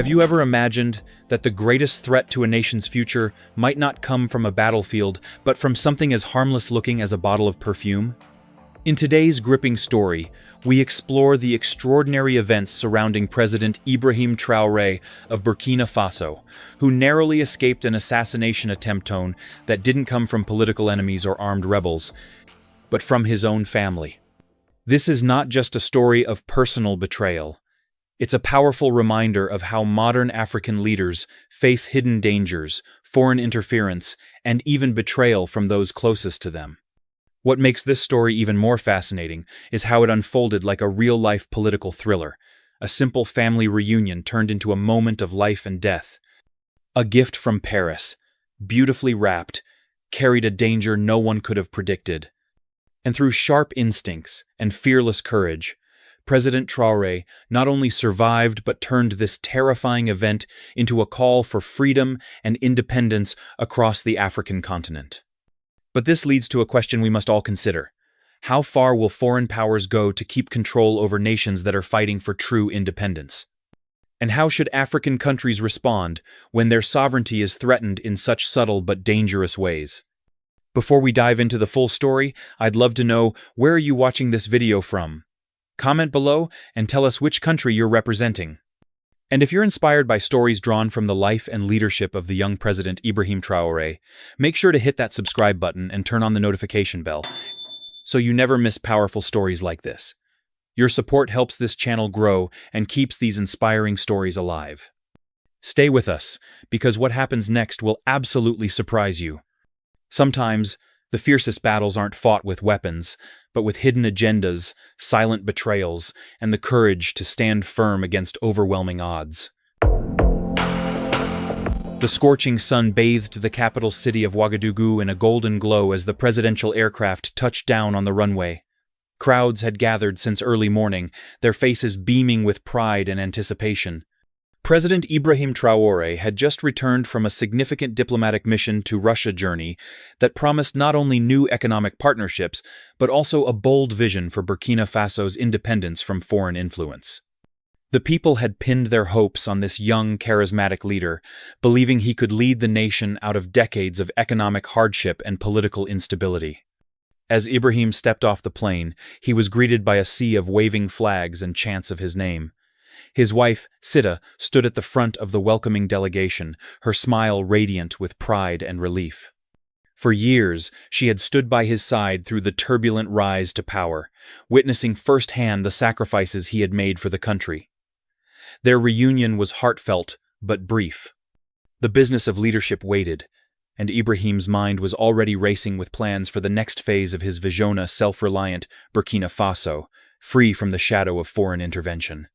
Have you ever imagined that the greatest threat to a nation's future might not come from a battlefield, but from something as harmless-looking as a bottle of perfume? In today's gripping story, we explore the extraordinary events surrounding President Ibrahim Traoré of Burkina Faso, who narrowly escaped an assassination attempt that didn't come from political enemies or armed rebels, but from his own family. This is not just a story of personal betrayal. It's a powerful reminder of how modern African leaders face hidden dangers, foreign interference, and even betrayal from those closest to them. What makes this story even more fascinating is how it unfolded like a real-life political thriller, a simple family reunion turned into a moment of life and death. A gift from Paris, beautifully wrapped, carried a danger no one could have predicted. And through sharp instincts and fearless courage, President Traoré not only survived but turned this terrifying event into a call for freedom and independence across the African continent. But this leads to a question we must all consider. How far will foreign powers go to keep control over nations that are fighting for true independence? And how should African countries respond when their sovereignty is threatened in such subtle but dangerous ways? Before we dive into the full story, I'd love to know, where are you watching this video from? Comment below and tell us which country you're representing. And if you're inspired by stories drawn from the life and leadership of the young President Ibrahim Traoré, make sure to hit that subscribe button and turn on the notification bell so you never miss powerful stories like this. Your support helps this channel grow and keeps these inspiring stories alive. Stay with us, because what happens next will absolutely surprise you. Sometimes, the fiercest battles aren't fought with weapons, but with hidden agendas, silent betrayals, and the courage to stand firm against overwhelming odds. The scorching sun bathed the capital city of Ouagadougou in a golden glow as the presidential aircraft touched down on the runway. Crowds had gathered since early morning, their faces beaming with pride and anticipation. President Ibrahim Traoré had just returned from a significant diplomatic mission to Russia journey that promised not only new economic partnerships, but also a bold vision for Burkina Faso's independence from foreign influence. The people had pinned their hopes on this young, charismatic leader, believing he could lead the nation out of decades of economic hardship and political instability. As Ibrahim stepped off the plane, he was greeted by a sea of waving flags and chants of his name. His wife, Sita, stood at the front of the welcoming delegation, her smile radiant with pride and relief. For years, she had stood by his side through the turbulent rise to power, witnessing firsthand the sacrifices he had made for the country. Their reunion was heartfelt, but brief. The business of leadership waited, and Ibrahim's mind was already racing with plans for the next phase of his Vijona self-reliant Burkina Faso, free from the shadow of foreign intervention.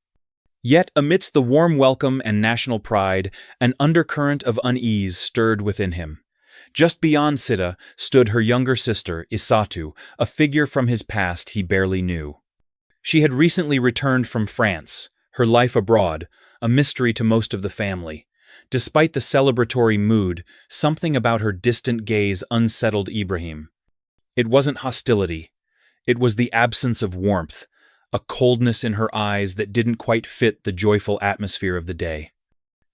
Yet, amidst the warm welcome and national pride, an undercurrent of unease stirred within him. Just beyond Sita stood her younger sister, Isatu, a figure from his past he barely knew. She had recently returned from France, her life abroad, a mystery to most of the family. Despite the celebratory mood, something about her distant gaze unsettled Ibrahim. It wasn't hostility. It was the absence of warmth, a coldness in her eyes that didn't quite fit the joyful atmosphere of the day.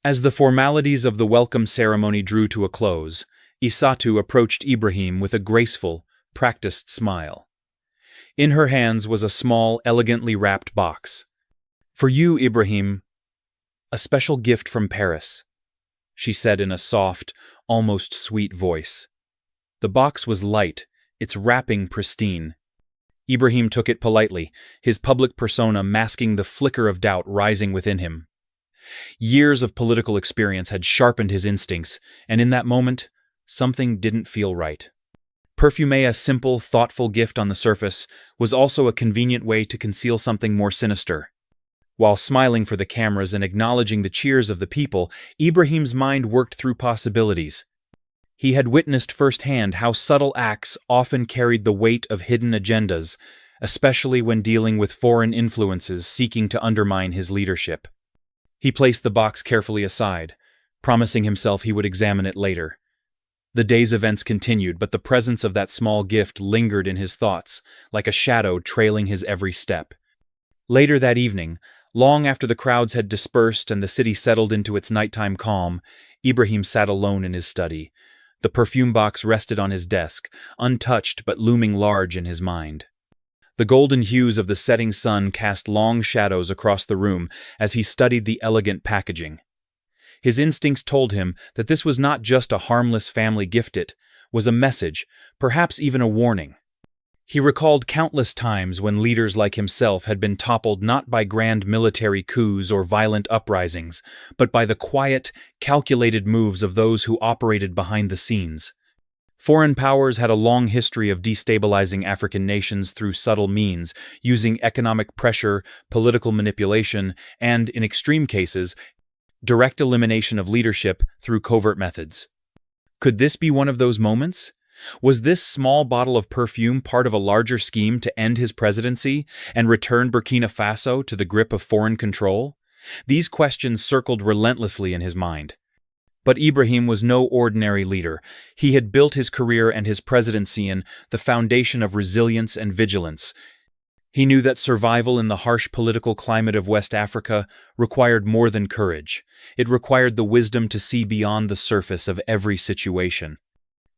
As the formalities of the welcome ceremony drew to a close, Isatu approached Ibrahim with a graceful, practiced smile. In her hands was a small, elegantly wrapped box. "For you, Ibrahim, a special gift from Paris," she said in a soft, almost sweet voice. The box was light, its wrapping pristine. Ibrahim took it politely, his public persona masking the flicker of doubt rising within him. Years of political experience had sharpened his instincts, and in that moment, something didn't feel right. Perfume, a simple, thoughtful gift on the surface, was also a convenient way to conceal something more sinister. While smiling for the cameras and acknowledging the cheers of the people, Ibrahim's mind worked through possibilities. He had witnessed firsthand how subtle acts often carried the weight of hidden agendas, especially when dealing with foreign influences seeking to undermine his leadership. He placed the box carefully aside, promising himself he would examine it later. The day's events continued, but the presence of that small gift lingered in his thoughts, like a shadow trailing his every step. Later that evening, Long after the crowds had dispersed and the city settled into its nighttime calm, Ibrahim sat alone in his study. The perfume box rested on his desk, untouched but looming large in his mind. The golden hues of the setting sun cast long shadows across the room as he studied the elegant packaging. His instincts told him that this was not just a harmless family gift, it was a message, perhaps even a warning. He recalled countless times when leaders like himself had been toppled not by grand military coups or violent uprisings, but by the quiet, calculated moves of those who operated behind the scenes. Foreign powers had a long history of destabilizing African nations through subtle means, using economic pressure, political manipulation, and, in extreme cases, direct elimination of leadership through covert methods. Could this be one of those moments? Was this small bottle of perfume part of a larger scheme to end his presidency and return Burkina Faso to the grip of foreign control? These questions circled relentlessly in his mind. But Ibrahim was no ordinary leader. He had built his career and his presidency in the foundation of resilience and vigilance. He knew that survival in the harsh political climate of West Africa required more than courage. It required the wisdom to see beyond the surface of every situation.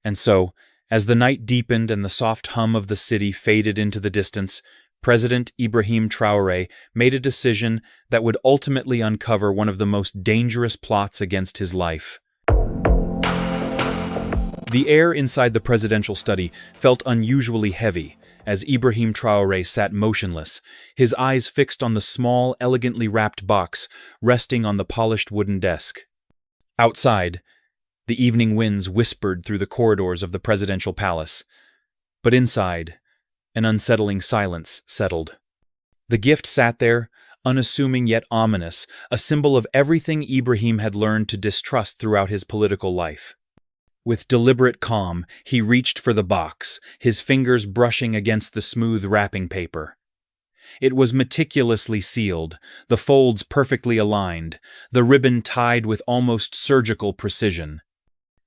And so, as the night deepened and the soft hum of the city faded into the distance, President Ibrahim Traoré made a decision that would ultimately uncover one of the most dangerous plots against his life. The air inside the presidential study felt unusually heavy as Ibrahim Traoré sat motionless, his eyes fixed on the small, elegantly wrapped box resting on the polished wooden desk. Outside, the evening winds whispered through the corridors of the presidential palace. But inside, an unsettling silence settled. The gift sat there, unassuming yet ominous, a symbol of everything Ibrahim had learned to distrust throughout his political life. With deliberate calm, he reached for the box, his fingers brushing against the smooth wrapping paper. It was meticulously sealed, the folds perfectly aligned, the ribbon tied with almost surgical precision.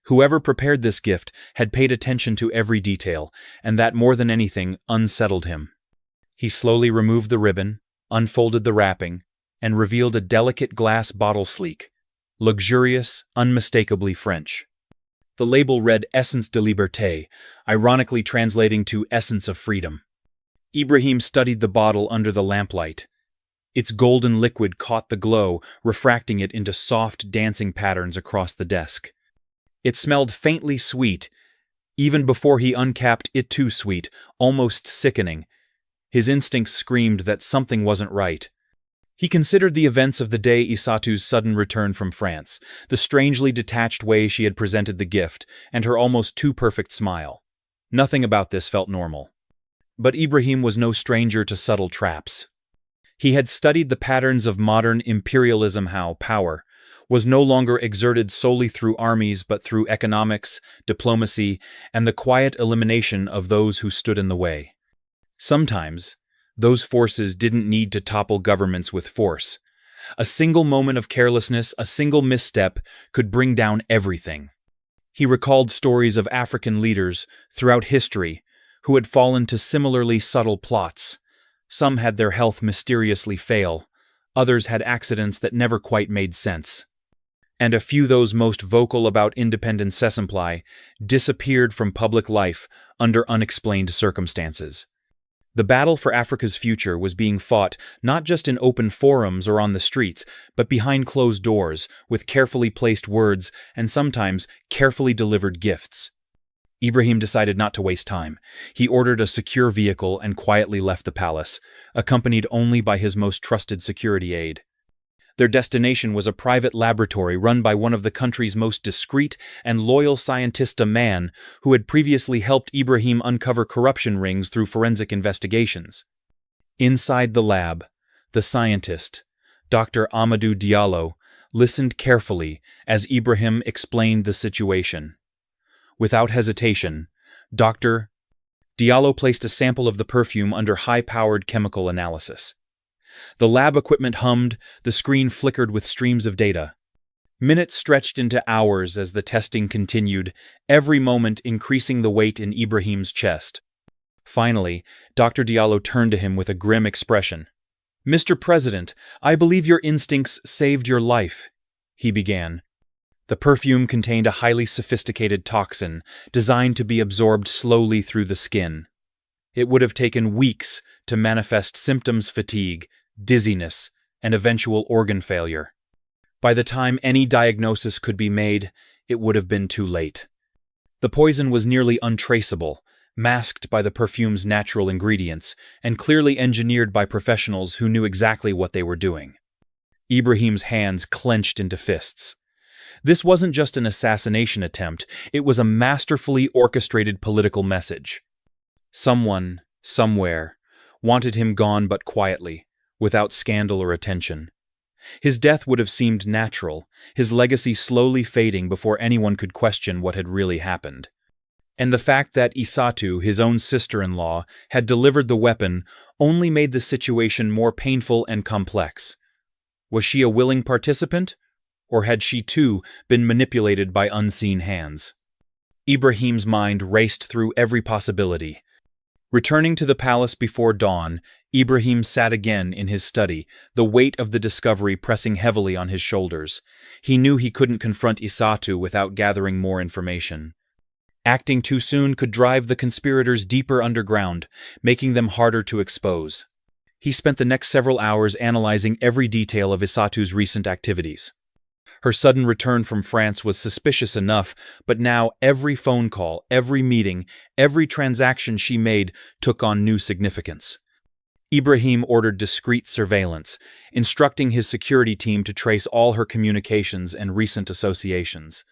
Whoever prepared this gift had paid attention to every detail, and that more than anything unsettled him. He slowly removed the ribbon, unfolded the wrapping, and revealed a delicate glass bottle sleek, luxurious, unmistakably French. The label read Essence de Liberté, ironically translating to Essence of Freedom. Ibrahim studied the bottle under the lamplight. Its golden liquid caught the glow, refracting it into soft, dancing patterns across the desk. It smelled faintly sweet. Even before he uncapped it, too sweet, almost sickening. His instincts screamed that something wasn't right. He considered the events of the day Isatu's sudden return from France, the strangely detached way she had presented the gift, and her almost too perfect smile. Nothing about this felt normal. But Ibrahim was no stranger to subtle traps. He had studied the patterns of modern imperialism, how power was no longer exerted solely through armies but through economics, diplomacy, and the quiet elimination of those who stood in the way. Sometimes, those forces didn't need to topple governments with force. A single moment of carelessness, a single misstep, could bring down everything. He recalled stories of African leaders throughout history who had fallen to similarly subtle plots. Some had their health mysteriously fail, others had accidents that never quite made sense. And a few, those most vocal about independent sesempli, disappeared from public life under unexplained circumstances. The battle for Africa's future was being fought not just in open forums or on the streets, but behind closed doors, with carefully placed words and sometimes carefully delivered gifts. Ibrahim decided not to waste time. He ordered a secure vehicle and quietly left the palace, accompanied only by his most trusted security aide. Their destination was a private laboratory run by one of the country's most discreet and loyal scientists, a man who had previously helped Ibrahim uncover corruption rings through forensic investigations. Inside the lab, the scientist, Dr. Amadou Diallo, listened carefully as Ibrahim explained the situation. Without hesitation, Dr. Diallo placed a sample of the perfume under high-powered chemical analysis. The lab equipment hummed, the screen flickered with streams of data. Minutes stretched into hours as the testing continued, every moment increasing the weight in Ibrahim's chest. Finally, Dr. Diallo turned to him with a grim expression. "Mr. President, I believe your instincts saved your life," he began. The perfume contained a highly sophisticated toxin designed to be absorbed slowly through the skin. It would have taken weeks to manifest symptoms: fatigue, dizziness, and eventual organ failure. By the time any diagnosis could be made, it would have been too late. The poison was nearly untraceable, masked by the perfume's natural ingredients, and clearly engineered by professionals who knew exactly what they were doing. Ibrahim's hands clenched into fists. This wasn't just an assassination attempt, it was a masterfully orchestrated political message. Someone, somewhere, wanted him gone but quietly, without scandal or attention. His death would have seemed natural, his legacy slowly fading before anyone could question what had really happened. And the fact that Isatu, his own sister-in-law, had delivered the weapon only made the situation more painful and complex. Was she a willing participant? Or had she too been manipulated by unseen hands? Ibrahim's mind raced through every possibility. Returning to the palace before dawn, Ibrahim sat again in his study, the weight of the discovery pressing heavily on his shoulders. He knew he couldn't confront Isatu without gathering more information. Acting too soon could drive the conspirators deeper underground, making them harder to expose. He spent the next several hours analyzing every detail of Isatu's recent activities. Her sudden return from France was suspicious enough, but now every phone call, every meeting, every transaction she made took on new significance. Ibrahim ordered discreet surveillance, instructing his security team to trace all her communications and recent associations.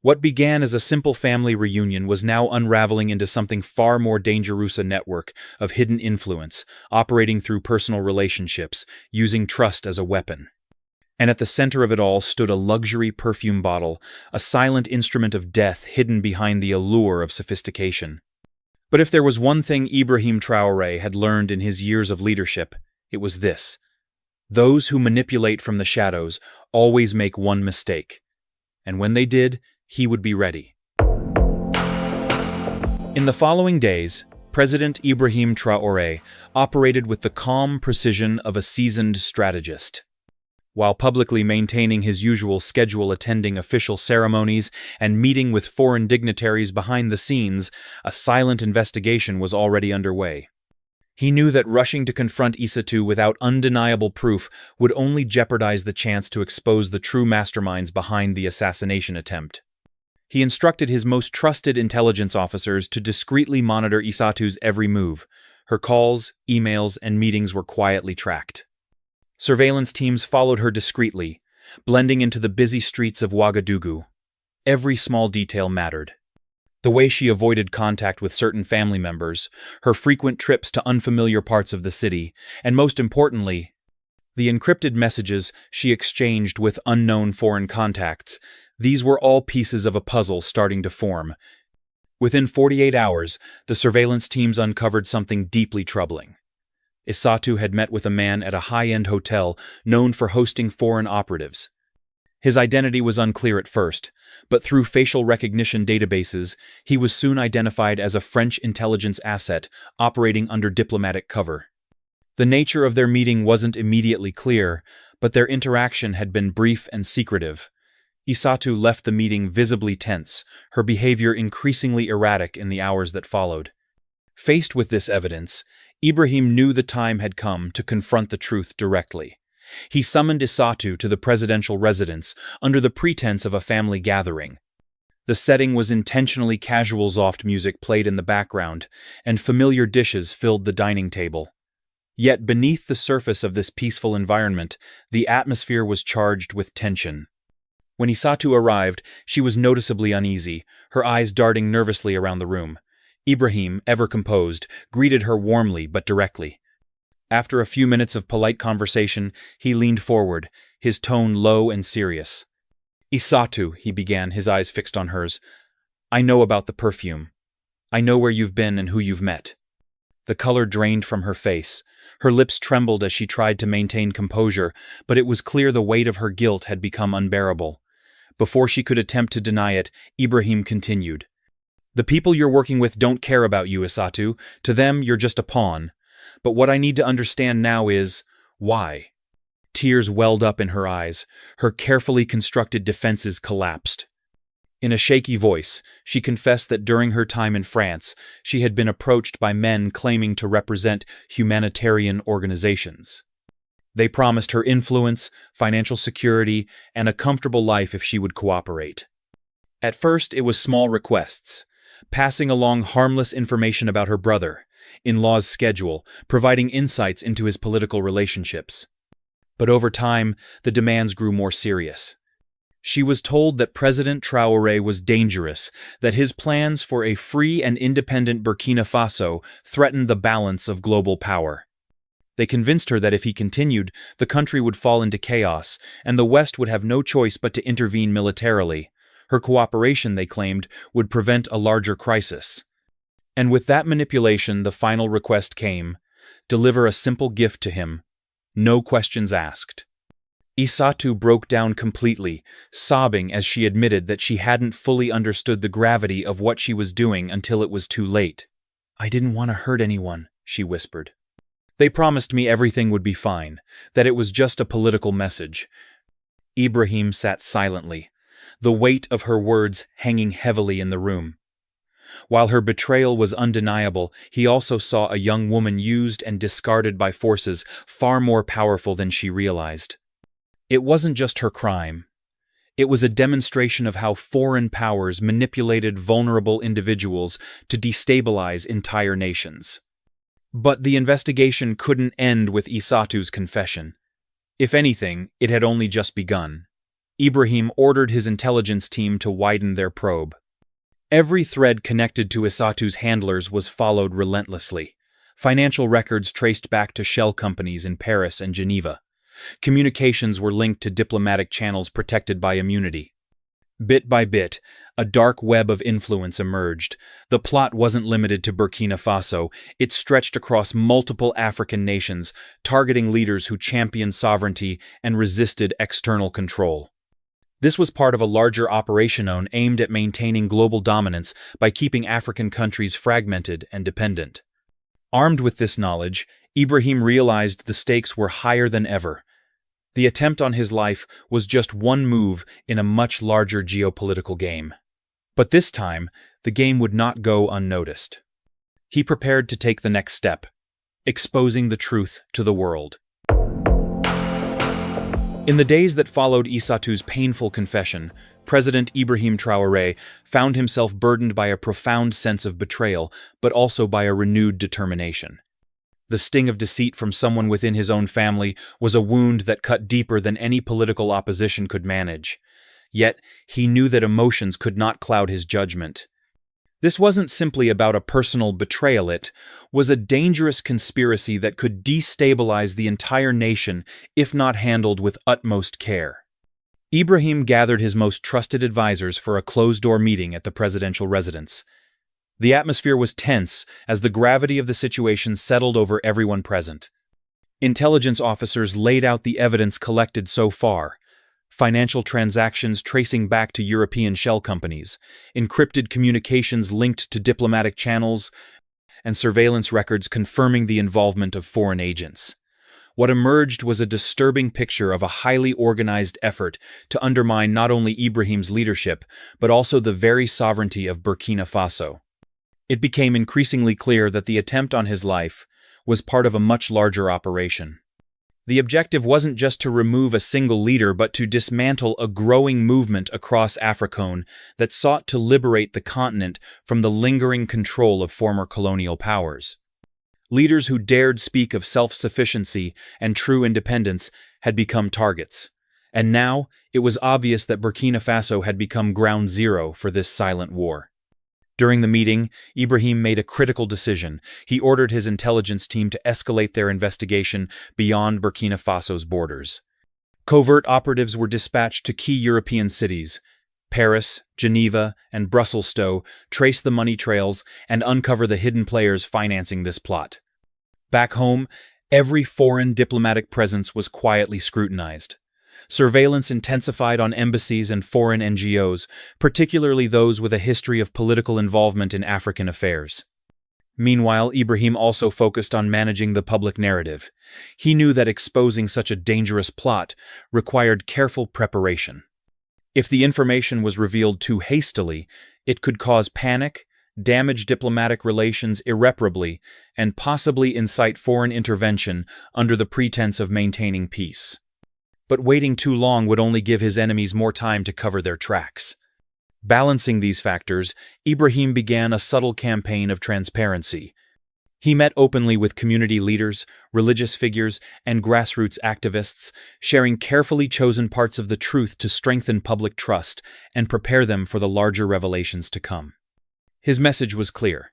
What began as a simple family reunion was now unraveling into something far more dangerous: a network of hidden influence, operating through personal relationships, using trust as a weapon. And at the center of it all stood a luxury perfume bottle, a silent instrument of death hidden behind the allure of sophistication. But if there was one thing Ibrahim Traoré had learned in his years of leadership, it was this: those who manipulate from the shadows always make one mistake. And when they did, he would be ready. In the following days, President Ibrahim Traoré operated with the calm precision of a seasoned strategist. While publicly maintaining his usual schedule, attending official ceremonies and meeting with foreign dignitaries behind the scenes, a silent investigation was already underway. He knew that rushing to confront Isatu without undeniable proof would only jeopardize the chance to expose the true masterminds behind the assassination attempt. He instructed his most trusted intelligence officers to discreetly monitor Isatu's every move. Her calls, emails, and meetings were quietly tracked. Surveillance teams followed her discreetly, blending into the busy streets of Ouagadougou. Every small detail mattered. The way she avoided contact with certain family members, her frequent trips to unfamiliar parts of the city, and most importantly, the encrypted messages she exchanged with unknown foreign contacts. These were all pieces of a puzzle starting to form. Within 48 hours, the surveillance teams uncovered something deeply troubling. Isatu had met with a man at a high-end hotel known for hosting foreign operatives. His identity was unclear at first, but through facial recognition databases, he was soon identified as a French intelligence asset operating under diplomatic cover. The nature of their meeting wasn't immediately clear, but their interaction had been brief and secretive. Isatu left the meeting visibly tense, her behavior increasingly erratic in the hours that followed. Faced with this evidence, Ibrahim knew the time had come to confront the truth directly. He summoned Isatu to the presidential residence under the pretense of a family gathering. The setting was intentionally casual. Soft music played in the background, and familiar dishes filled the dining table. Yet beneath the surface of this peaceful environment, the atmosphere was charged with tension. When Isatu arrived, she was noticeably uneasy, her eyes darting nervously around the room. Ibrahim, ever composed, greeted her warmly but directly. After a few minutes of polite conversation, he leaned forward, his tone low and serious. "Isatu," he began, his eyes fixed on hers, "I know about the perfume. I know where you've been and who you've met." The color drained from her face. Her lips trembled as she tried to maintain composure, but it was clear the weight of her guilt had become unbearable. Before she could attempt to deny it, Ibrahim continued. "The people you're working with don't care about you, Isatu. To them, you're just a pawn. But what I need to understand now is, Why? Tears welled up in her eyes. Her carefully constructed defenses collapsed. In a shaky voice, she confessed that during her time in France, she had been approached by men claiming to represent humanitarian organizations. They promised her influence, financial security, and a comfortable life if she would cooperate. At first, it was small requests, passing along harmless information about her brother, in-law's schedule, providing insights into his political relationships. But over time, the demands grew more serious. She was told that President Traoré was dangerous, that his plans for a free and independent Burkina Faso threatened the balance of global power. They convinced her that if he continued, the country would fall into chaos, and the West would have no choice but to intervene militarily. Her cooperation, they claimed, would prevent a larger crisis. And with that manipulation, the final request came: deliver a simple gift to him. No questions asked. Isatou broke down completely, sobbing as she admitted that she hadn't fully understood the gravity of what she was doing until it was too late. "I didn't want to hurt anyone," she whispered. "They promised me everything would be fine, that it was just a political message." Ibrahim sat silently, the weight of her words hanging heavily in the room. While her betrayal was undeniable, he also saw a young woman used and discarded by forces far more powerful than she realized. It wasn't just her crime. It was a demonstration of how foreign powers manipulated vulnerable individuals to destabilize entire nations. But the investigation couldn't end with Isatou's confession. If anything, it had only just begun. Ibrahim ordered his intelligence team to widen their probe. Every thread connected to Isatou's handlers was followed relentlessly. Financial records traced back to shell companies in Paris and Geneva. Communications were linked to diplomatic channels protected by immunity. Bit by bit, a dark web of influence emerged. The plot wasn't limited to Burkina Faso. It stretched across multiple African nations, targeting leaders who championed sovereignty and resisted external control. This was part of a larger operation aimed at maintaining global dominance by keeping African countries fragmented and dependent. Armed with this knowledge, Ibrahim realized the stakes were higher than ever. The attempt on his life was just one move in a much larger geopolitical game. But this time, the game would not go unnoticed. He prepared to take the next step, exposing the truth to the world. In the days that followed Isatou's painful confession, President Ibrahim Traoré found himself burdened by a profound sense of betrayal, but also by a renewed determination. The sting of deceit from someone within his own family was a wound that cut deeper than any political opposition could manage. Yet, he knew that emotions could not cloud his judgment. This wasn't simply about a personal betrayal, it was a dangerous conspiracy that could destabilize the entire nation if not handled with utmost care. Ibrahim gathered his most trusted advisors for a closed-door meeting at the presidential residence. The atmosphere was tense as the gravity of the situation settled over everyone present. Intelligence officers laid out the evidence collected so far: financial transactions tracing back to European shell companies, encrypted communications linked to diplomatic channels, and surveillance records confirming the involvement of foreign agents. What emerged was a disturbing picture of a highly organized effort to undermine not only Ibrahim's leadership, but also the very sovereignty of Burkina Faso. It became increasingly clear that the attempt on his life was part of a much larger operation. The objective wasn't just to remove a single leader, but to dismantle a growing movement across Africa that sought to liberate the continent from the lingering control of former colonial powers. Leaders who dared speak of self-sufficiency and true independence had become targets. And now, it was obvious that Burkina Faso had become ground zero for this silent war. During the meeting, Ibrahim made a critical decision. He ordered his intelligence team to escalate their investigation beyond Burkina Faso's borders. Covert operatives were dispatched to key European cities. Paris, Geneva, and Brussels to trace the money trails and uncover the hidden players financing this plot. Back home, every foreign diplomatic presence was quietly scrutinized. Surveillance intensified on embassies and foreign NGOs, particularly those with a history of political involvement in African affairs. Meanwhile, Ibrahim also focused on managing the public narrative. He knew that exposing such a dangerous plot required careful preparation. If the information was revealed too hastily, it could cause panic, damage diplomatic relations irreparably, and possibly incite foreign intervention under the pretense of maintaining peace. But waiting too long would only give his enemies more time to cover their tracks. Balancing these factors, Ibrahim began a subtle campaign of transparency. He met openly with community leaders, religious figures, and grassroots activists, sharing carefully chosen parts of the truth to strengthen public trust and prepare them for the larger revelations to come. His message was clear.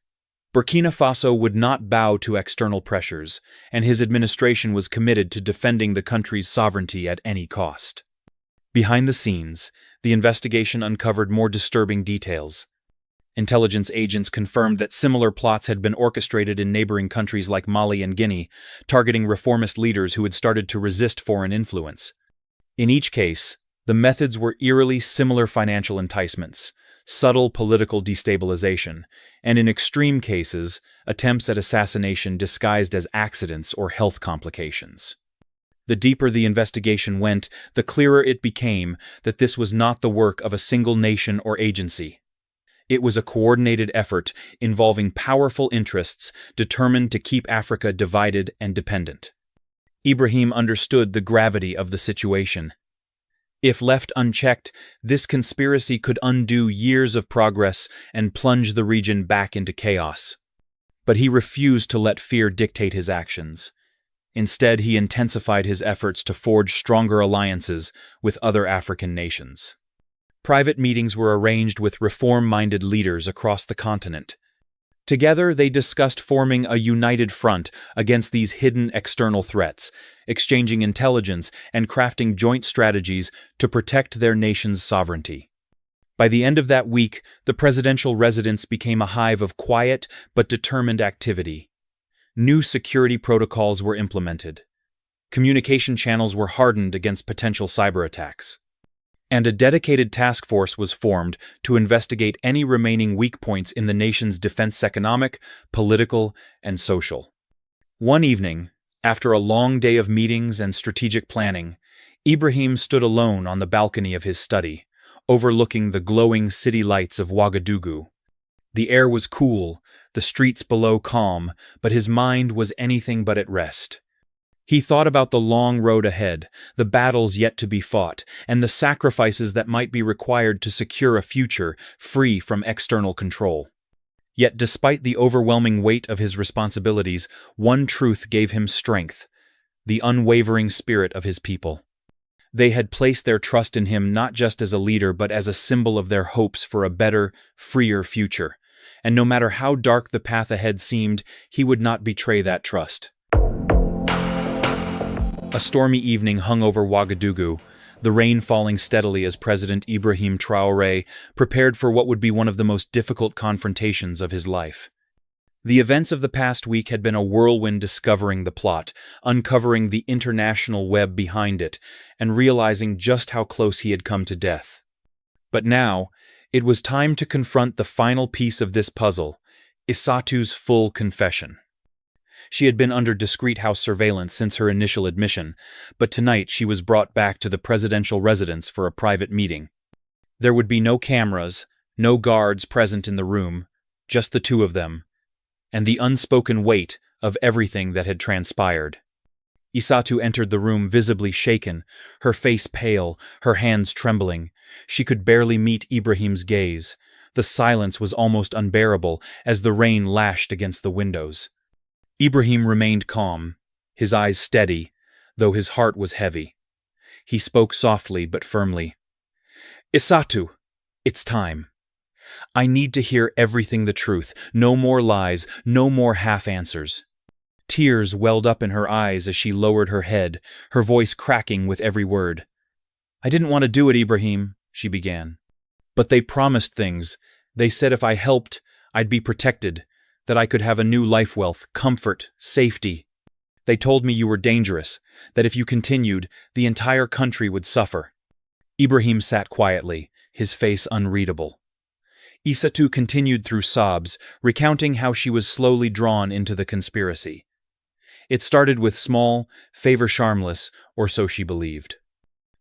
Burkina Faso would not bow to external pressures, and his administration was committed to defending the country's sovereignty at any cost. Behind the scenes, the investigation uncovered more disturbing details. Intelligence agents confirmed that similar plots had been orchestrated in neighboring countries like Mali and Guinea, targeting reformist leaders who had started to resist foreign influence. In each case, the methods were eerily similar: financial enticements, subtle political destabilization, and in extreme cases, attempts at assassination disguised as accidents or health complications. The deeper the investigation went, the clearer it became that this was not the work of a single nation or agency. It was a coordinated effort involving powerful interests determined to keep Africa divided and dependent. Ibrahim understood the gravity of the situation. If left unchecked, this conspiracy could undo years of progress and plunge the region back into chaos. But he refused to let fear dictate his actions. Instead, he intensified his efforts to forge stronger alliances with other African nations. Private meetings were arranged with reform-minded leaders across the continent. Together, they discussed forming a united front against these hidden external threats, exchanging intelligence and crafting joint strategies to protect their nation's sovereignty. By the end of that week, the presidential residence became a hive of quiet but determined activity. New security protocols were implemented. Communication channels were hardened against potential cyber attacks. And a dedicated task force was formed to investigate any remaining weak points in the nation's defense: economic, political, and social. One evening, after a long day of meetings and strategic planning, Ibrahim stood alone on the balcony of his study, overlooking the glowing city lights of Ouagadougou. The air was cool, the streets below calm, but his mind was anything but at rest. He thought about the long road ahead, the battles yet to be fought, and the sacrifices that might be required to secure a future free from external control. Yet despite the overwhelming weight of his responsibilities, one truth gave him strength: the unwavering spirit of his people. They had placed their trust in him not just as a leader but as a symbol of their hopes for a better, freer future. And no matter how dark the path ahead seemed, he would not betray that trust. A stormy evening hung over Ouagadougou, the rain falling steadily as President Ibrahim Traoré prepared for what would be one of the most difficult confrontations of his life. The events of the past week had been a whirlwind, discovering the plot, uncovering the international web behind it, and realizing just how close he had come to death. But now, it was time to confront the final piece of this puzzle: Issatu's full confession. She had been under discreet house surveillance since her initial admission, but tonight she was brought back to the presidential residence for a private meeting. There would be no cameras, no guards present in the room, just the two of them, and the unspoken weight of everything that had transpired. Issatu entered the room visibly shaken, her face pale, her hands trembling. She could barely meet Ibrahim's gaze. The silence was almost unbearable as the rain lashed against the windows. Ibrahim remained calm, his eyes steady, though his heart was heavy. He spoke softly but firmly. "Issatu, it's time. I need to hear everything, the truth, no more lies, no more half-answers." Tears welled up in her eyes as she lowered her head, her voice cracking with every word. "I didn't want to do it, Ibrahim," she began. "But they promised things. They said if I helped, I'd be protected, that I could have a new life, wealth, comfort, safety. They told me you were dangerous, that if you continued, the entire country would suffer." Ibrahim sat quietly, his face unreadable. Isatu continued through sobs, recounting how she was slowly drawn into the conspiracy. It started with small, favor-harmless, or so she believed.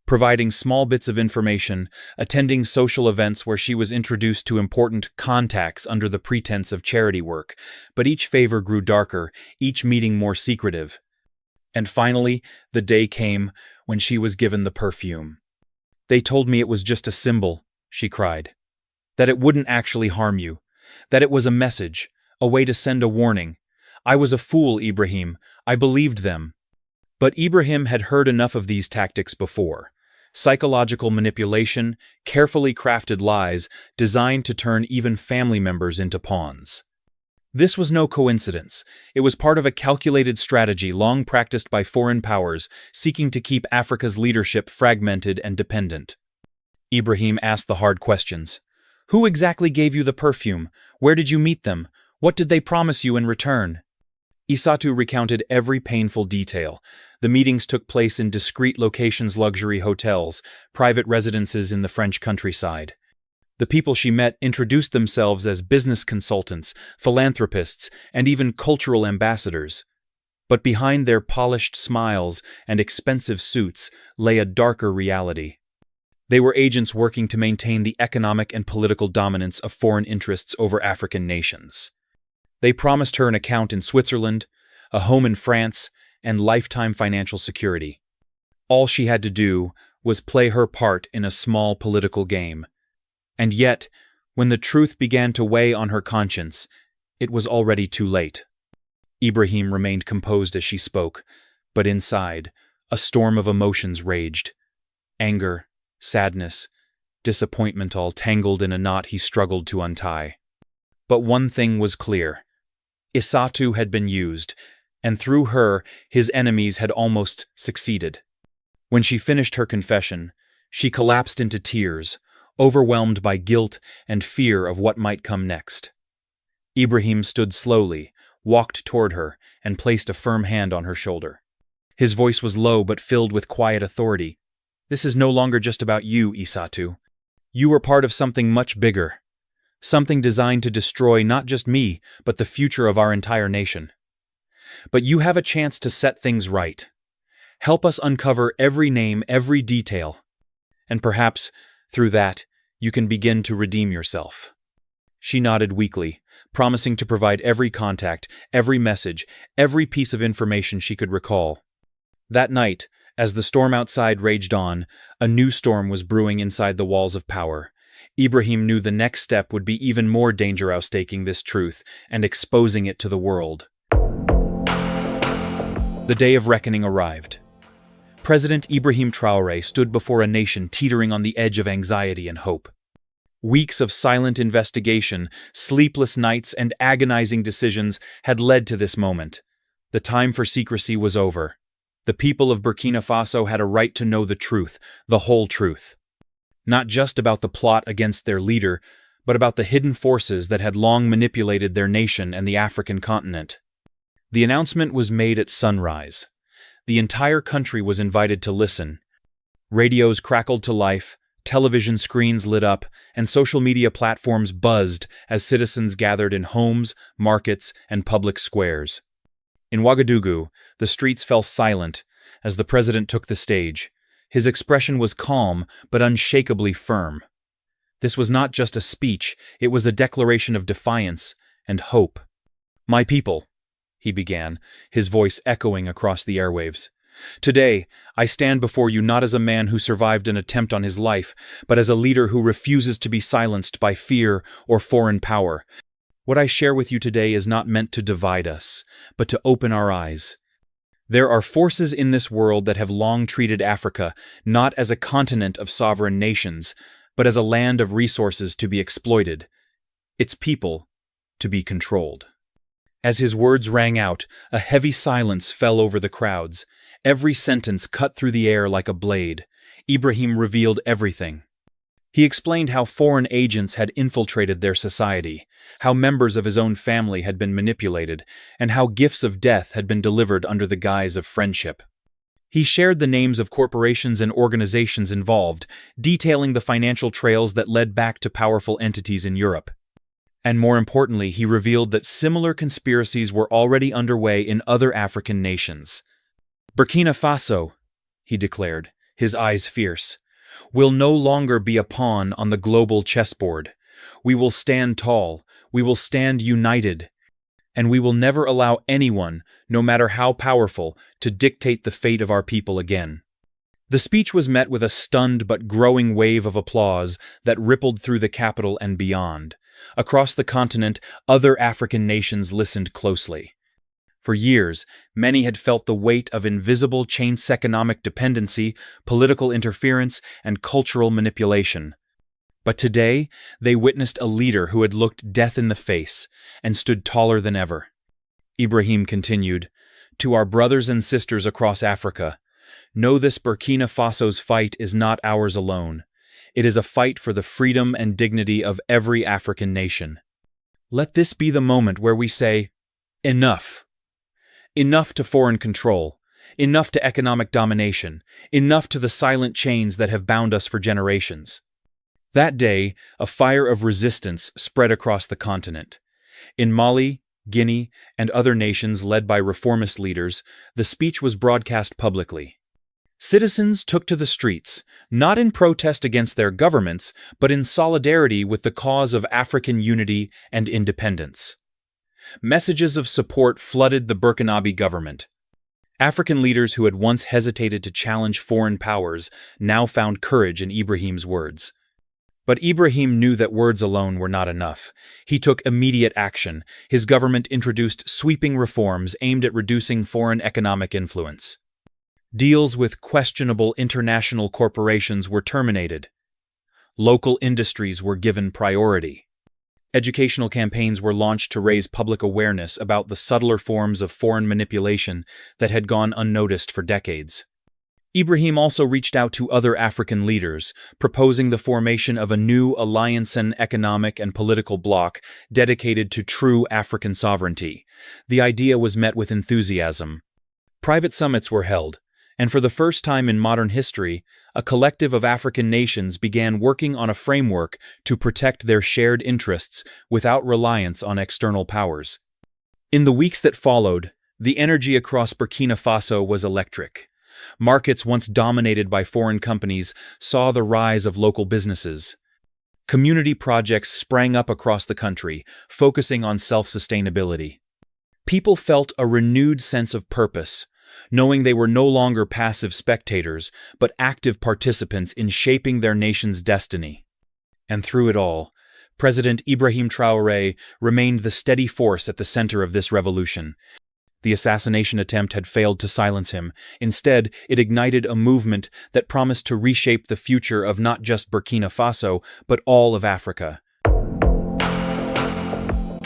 Providing small bits of information, attending social events where she was introduced to important contacts under the pretense of charity work, but each favor grew darker, each meeting more secretive. And finally, the day came when she was given the perfume. "They told me it was just a symbol," she cried. "That it wouldn't actually harm you. That it was a message, a way to send a warning. I was a fool, Ibrahim. I believed them." But Ibrahim had heard enough of these tactics before. Psychological manipulation, carefully crafted lies designed to turn even family members into pawns. This was no coincidence. It was part of a calculated strategy long practiced by foreign powers seeking to keep Africa's leadership fragmented and dependent. Ibrahim asked the hard questions. "Who exactly gave you the perfume? Where did you meet them? What did they promise you in return?" Isatu recounted every painful detail. The meetings took place in discreet locations, luxury hotels, private residences in the French countryside. The people she met introduced themselves as business consultants, philanthropists, and even cultural ambassadors. But behind their polished smiles and expensive suits lay a darker reality. They were agents working to maintain the economic and political dominance of foreign interests over African nations. They promised her an account in Switzerland, a home in France, and lifetime financial security. All she had to do was play her part in a small political game. And yet, when the truth began to weigh on her conscience, it was already too late. Ibrahim remained composed as she spoke, but inside, a storm of emotions raged. Anger, sadness, disappointment, all tangled in a knot he struggled to untie. But one thing was clear. Isatu had been used, and through her, his enemies had almost succeeded. When she finished her confession, she collapsed into tears, overwhelmed by guilt and fear of what might come next. Ibrahim stood slowly, walked toward her, and placed a firm hand on her shoulder. His voice was low but filled with quiet authority. "This is no longer just about you, Isatu. You are part of something much bigger. Something designed to destroy not just me, but the future of our entire nation. But you have a chance to set things right. Help us uncover every name, every detail. And perhaps, through that, you can begin to redeem yourself." She nodded weakly, promising to provide every contact, every message, every piece of information she could recall. That night, as the storm outside raged on, a new storm was brewing inside the walls of power. Ibrahim knew the next step would be even more dangerous, staking this truth and exposing it to the world. The day of reckoning arrived. President Ibrahim Traoré stood before a nation teetering on the edge of anxiety and hope. Weeks of silent investigation, sleepless nights, and agonizing decisions had led to this moment. The time for secrecy was over. The people of Burkina Faso had a right to know the truth, the whole truth. Not just about the plot against their leader, but about the hidden forces that had long manipulated their nation and the African continent. The announcement was made at sunrise. The entire country was invited to listen. Radios crackled to life, television screens lit up, and social media platforms buzzed as citizens gathered in homes, markets, and public squares. In Ouagadougou, the streets fell silent as the president took the stage. His expression was calm but unshakably firm. This was not just a speech, it was a declaration of defiance and hope. "My people," he began, his voice echoing across the airwaves. "Today, I stand before you not as a man who survived an attempt on his life, but as a leader who refuses to be silenced by fear or foreign power. What I share with you today is not meant to divide us, but to open our eyes. There are forces in this world that have long treated Africa not as a continent of sovereign nations, but as a land of resources to be exploited, its people to be controlled." As his words rang out, a heavy silence fell over the crowds. Every sentence cut through the air like a blade. Ibrahim revealed everything. He explained how foreign agents had infiltrated their society, how members of his own family had been manipulated, and how gifts of death had been delivered under the guise of friendship. He shared the names of corporations and organizations involved, detailing the financial trails that led back to powerful entities in Europe. And more importantly, he revealed that similar conspiracies were already underway in other African nations. Burkina Faso, he declared, his eyes fierce, will no longer be a pawn on the global chessboard. We will stand tall, we will stand united, and we will never allow anyone, no matter how powerful, to dictate the fate of our people again. The speech was met with a stunned but growing wave of applause that rippled through the capital and beyond. Across the continent, other African nations listened closely. For years, many had felt the weight of invisible chains economic dependency, political interference, and cultural manipulation. But today, they witnessed a leader who had looked death in the face and stood taller than ever. Ibrahim continued, "To our brothers and sisters across Africa, know this: Burkina Faso's fight is not ours alone. It is a fight for the freedom and dignity of every African nation. Let this be the moment where we say, enough. Enough to foreign control. Enough to economic domination. Enough to the silent chains that have bound us for generations." That day, a fire of resistance spread across the continent. In Mali, Guinea, and other nations led by reformist leaders, the speech was broadcast publicly. Citizens took to the streets, not in protest against their governments, but in solidarity with the cause of African unity and independence. Messages of support flooded the Burkinabe government. African leaders who had once hesitated to challenge foreign powers now found courage in Ibrahim's words. But Ibrahim knew that words alone were not enough. He took immediate action. His government introduced sweeping reforms aimed at reducing foreign economic influence. Deals with questionable international corporations were terminated. Local industries were given priority. Educational campaigns were launched to raise public awareness about the subtler forms of foreign manipulation that had gone unnoticed for decades. Ibrahim also reached out to other African leaders, proposing the formation of a new alliance and economic and political bloc dedicated to true African sovereignty. The idea was met with enthusiasm. Private summits were held, and for the first time in modern history, a collective of African nations began working on a framework to protect their shared interests without reliance on external powers. In the weeks that followed, the energy across Burkina Faso was electric. Markets once dominated by foreign companies saw the rise of local businesses. Community projects sprang up across the country, focusing on self-sustainability. People felt a renewed sense of purpose, knowing they were no longer passive spectators, but active participants in shaping their nation's destiny. And through it all, President Ibrahim Traoré remained the steady force at the center of this revolution. The assassination attempt had failed to silence him. Instead, it ignited a movement that promised to reshape the future of not just Burkina Faso, but all of Africa.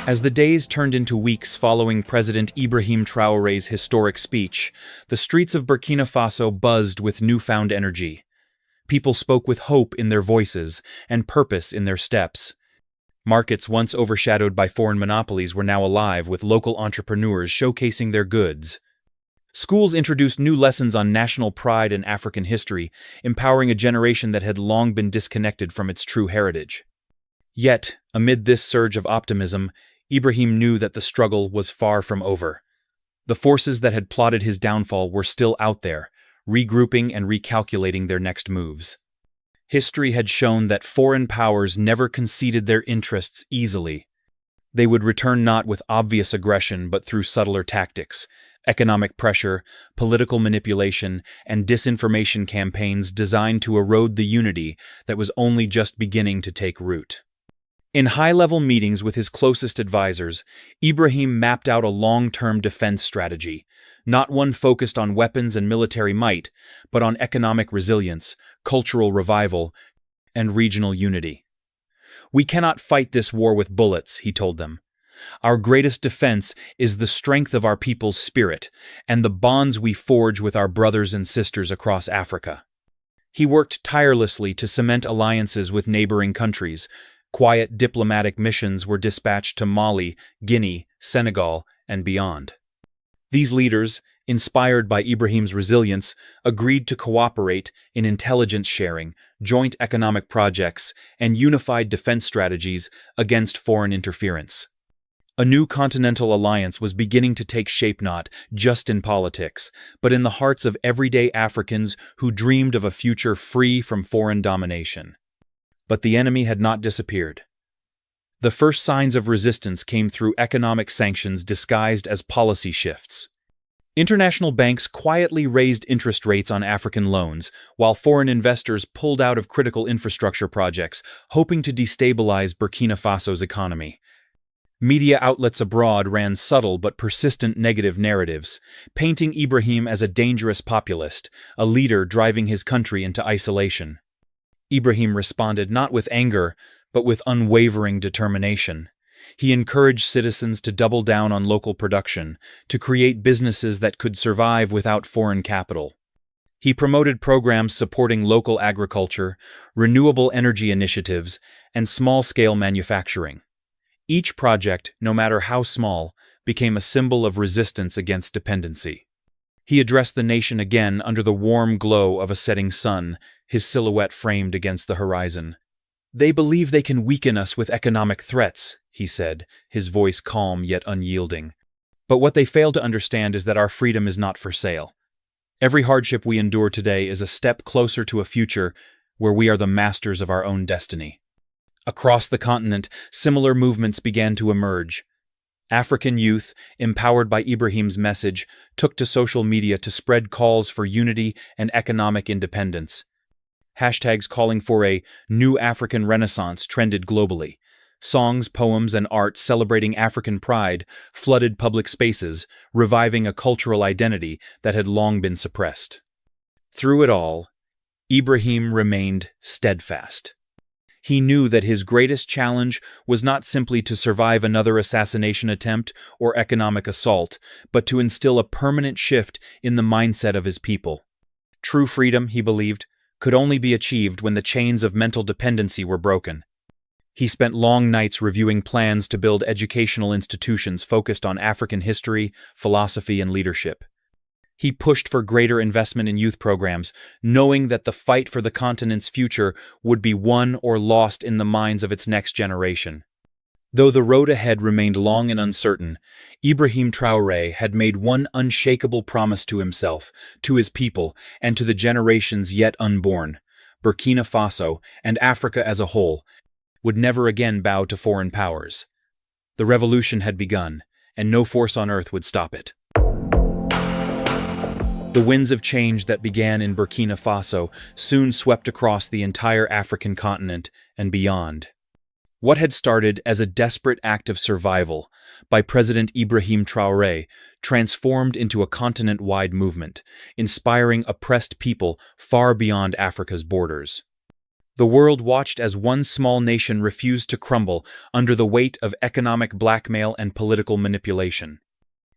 As the days turned into weeks following President Ibrahim Traoré's historic speech, the streets of Burkina Faso buzzed with newfound energy. People spoke with hope in their voices and purpose in their steps. Markets once overshadowed by foreign monopolies were now alive with local entrepreneurs showcasing their goods. Schools introduced new lessons on national pride and African history, empowering a generation that had long been disconnected from its true heritage. Yet, amid this surge of optimism, Ibrahim knew that the struggle was far from over. The forces that had plotted his downfall were still out there, regrouping and recalculating their next moves. History had shown that foreign powers never conceded their interests easily. They would return not with obvious aggression but through subtler tactics, economic pressure, political manipulation, and disinformation campaigns designed to erode the unity that was only just beginning to take root. In high-level meetings with his closest advisors, Ibrahim mapped out a long-term defense strategy, not one focused on weapons and military might, but on economic resilience, cultural revival, and regional unity. "We cannot fight this war with bullets," he told them. "Our greatest defense is the strength of our people's spirit and the bonds we forge with our brothers and sisters across Africa." He worked tirelessly to cement alliances with neighboring countries. Quiet diplomatic missions were dispatched to Mali, Guinea, Senegal, and beyond. These leaders, inspired by Ibrahim's resilience, agreed to cooperate in intelligence sharing, joint economic projects, and unified defense strategies against foreign interference. A new continental alliance was beginning to take shape not just in politics, but in the hearts of everyday Africans who dreamed of a future free from foreign domination. But the enemy had not disappeared. The first signs of resistance came through economic sanctions disguised as policy shifts. International banks quietly raised interest rates on African loans, while foreign investors pulled out of critical infrastructure projects, hoping to destabilize Burkina Faso's economy. Media outlets abroad ran subtle but persistent negative narratives, painting Ibrahim as a dangerous populist, a leader driving his country into isolation. Ibrahim responded not with anger, but with unwavering determination. He encouraged citizens to double down on local production, to create businesses that could survive without foreign capital. He promoted programs supporting local agriculture, renewable energy initiatives, and small-scale manufacturing. Each project, no matter how small, became a symbol of resistance against dependency. He addressed the nation again under the warm glow of a setting sun, his silhouette framed against the horizon. "They believe they can weaken us with economic threats," he said, his voice calm yet unyielding. "But what they fail to understand is that our freedom is not for sale. Every hardship we endure today is a step closer to a future where we are the masters of our own destiny." Across the continent, similar movements began to emerge. African youth, empowered by Ibrahim's message, took to social media to spread calls for unity and economic independence. Hashtags calling for a new African Renaissance trended globally. Songs, poems, and art celebrating African pride flooded public spaces, reviving a cultural identity that had long been suppressed. Through it all, Ibrahim remained steadfast. He knew that his greatest challenge was not simply to survive another assassination attempt or economic assault, but to instill a permanent shift in the mindset of his people. True freedom, he believed, could only be achieved when the chains of mental dependency were broken. He spent long nights reviewing plans to build educational institutions focused on African history, philosophy, and leadership. He pushed for greater investment in youth programs, knowing that the fight for the continent's future would be won or lost in the minds of its next generation. Though the road ahead remained long and uncertain, Ibrahim Traoré had made one unshakable promise to himself, to his people, and to the generations yet unborn. Burkina Faso, and Africa as a whole, would never again bow to foreign powers. The revolution had begun, and no force on earth would stop it. The winds of change that began in Burkina Faso soon swept across the entire African continent and beyond. What had started as a desperate act of survival by President Ibrahim Traoré transformed into a continent-wide movement, inspiring oppressed people far beyond Africa's borders. The world watched as one small nation refused to crumble under the weight of economic blackmail and political manipulation.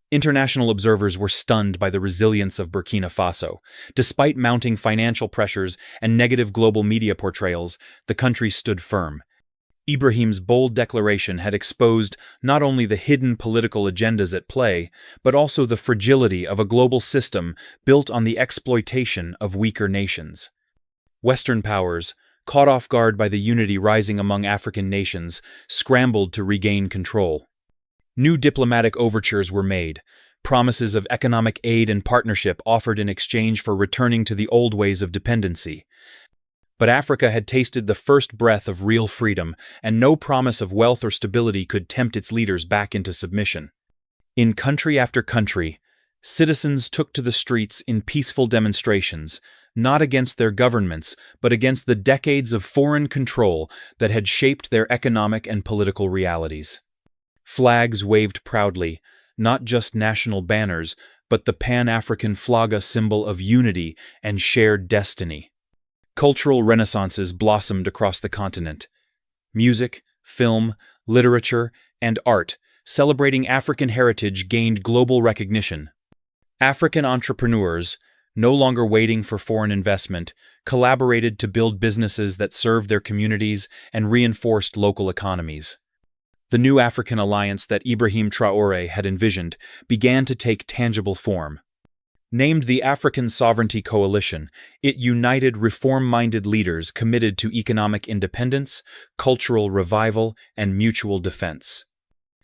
International observers were stunned by the resilience of Burkina Faso. Despite mounting financial pressures and negative global media portrayals, the country stood firm. Ibrahim's bold declaration had exposed not only the hidden political agendas at play, but also the fragility of a global system built on the exploitation of weaker nations. Western powers, caught off guard by the unity rising among African nations, scrambled to regain control. New diplomatic overtures were made, promises of economic aid and partnership offered in exchange for returning to the old ways of dependency. But Africa had tasted the first breath of real freedom, and no promise of wealth or stability could tempt its leaders back into submission. In country after country, citizens took to the streets in peaceful demonstrations, not against their governments, but against the decades of foreign control that had shaped their economic and political realities. Flags waved proudly, not just national banners, but the Pan-African flag, a symbol of unity and shared destiny. Cultural renaissances blossomed across the continent. Music, film, literature, and art, celebrating African heritage, gained global recognition. African entrepreneurs, no longer waiting for foreign investment, collaborated to build businesses that served their communities and reinforced local economies. The new African alliance that Ibrahim Traoré had envisioned began to take tangible form. Named the African Sovereignty Coalition, it united reform-minded leaders committed to economic independence, cultural revival, and mutual defense.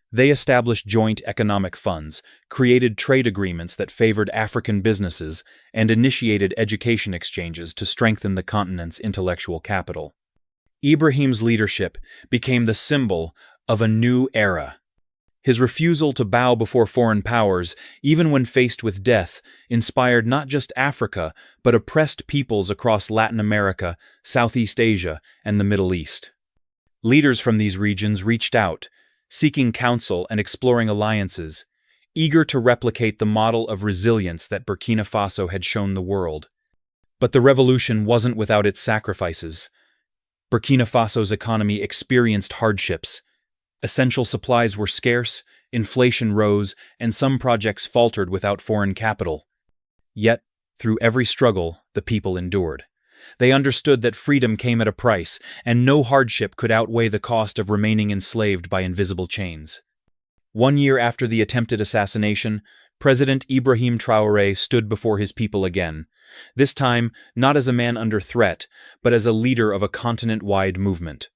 They established joint economic funds, created trade agreements that favored African businesses, and initiated education exchanges to strengthen the continent's intellectual capital. Ibrahim's leadership became the symbol of a new era. His refusal to bow before foreign powers, even when faced with death, inspired not just Africa, but oppressed peoples across Latin America, Southeast Asia, and the Middle East. Leaders from these regions reached out, seeking counsel and exploring alliances, eager to replicate the model of resilience that Burkina Faso had shown the world. But the revolution wasn't without its sacrifices. Burkina Faso's economy experienced hardships. Essential supplies were scarce, inflation rose, and some projects faltered without foreign capital. Yet, through every struggle, the people endured. They understood that freedom came at a price, and no hardship could outweigh the cost of remaining enslaved by invisible chains. 1 year after the attempted assassination, President Ibrahim Traoré stood before his people again, this time not as a man under threat, but as a leader of a continent-wide movement.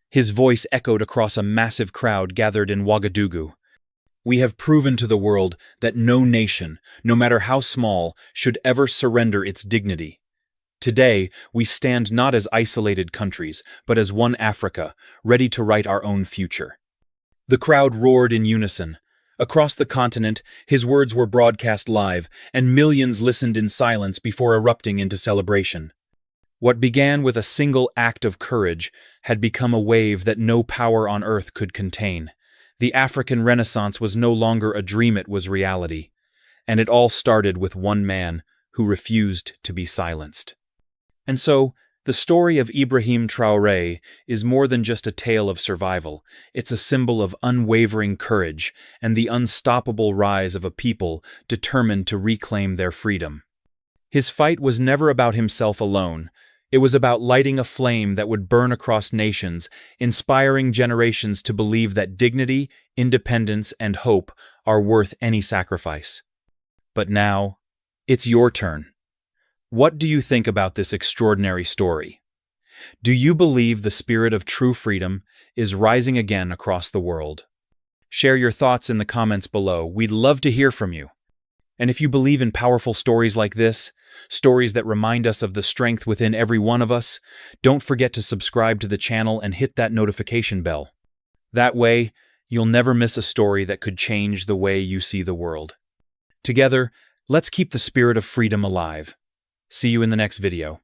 His voice echoed across a massive crowd gathered in Ouagadougou. "We have proven to the world that no nation, no matter how small, should ever surrender its dignity. Today, we stand not as isolated countries, but as one Africa, ready to write our own future." The crowd roared in unison. Across the continent, his words were broadcast live, and millions listened in silence before erupting into celebration. What began with a single act of courage had become a wave that no power on earth could contain. The African Renaissance was no longer a dream, it was reality. And it all started with one man who refused to be silenced. And so, the story of Ibrahim Traoré is more than just a tale of survival. It's a symbol of unwavering courage and the unstoppable rise of a people determined to reclaim their freedom. His fight was never about himself alone. It was about lighting a flame that would burn across nations, inspiring generations to believe that dignity, independence, and hope are worth any sacrifice. But now, it's your turn. What do you think about this extraordinary story? Do you believe the spirit of true freedom is rising again across the world? Share your thoughts in the comments below. We'd love to hear from you. And if you believe in powerful stories like this, stories that remind us of the strength within every one of us, don't forget to subscribe to the channel and hit that notification bell. That way, you'll never miss a story that could change the way you see the world. Together, let's keep the spirit of freedom alive. See you in the next video.